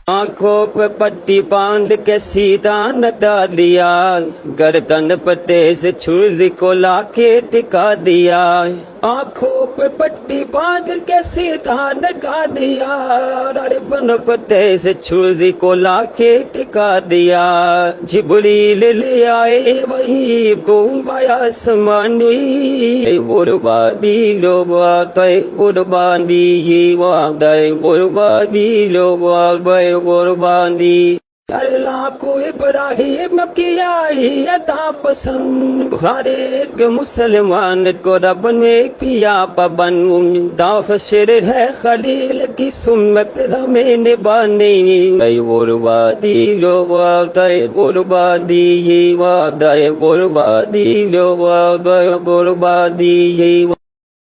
आंखों पे पट्टी बांध के सीधा नटा दिया, गर्दन पे तेज छुरी को लाके टिका दिया। आंखों पे पट्टी बांध के सीधा नटा दिया, गर्दन पे तेज छुरी को लाके टिका दिया। जिब्रील ले आए वही गुम्बाया आसमानी, बुरबादी लोबा तय बुरबादी ही वादय बुरबादी लोबा बय बुरबादी। अल्लाह को इब्राहिम की आई अता पसंद, हर एक मुसलमान को रब ने किया पाबंद। दाफ शेर है खलील की सुन्नत हमें निभानी, बुरबादी लोबा तय बुरबादी ही वादय बुरबादी लोबा बय बुरबादी ही।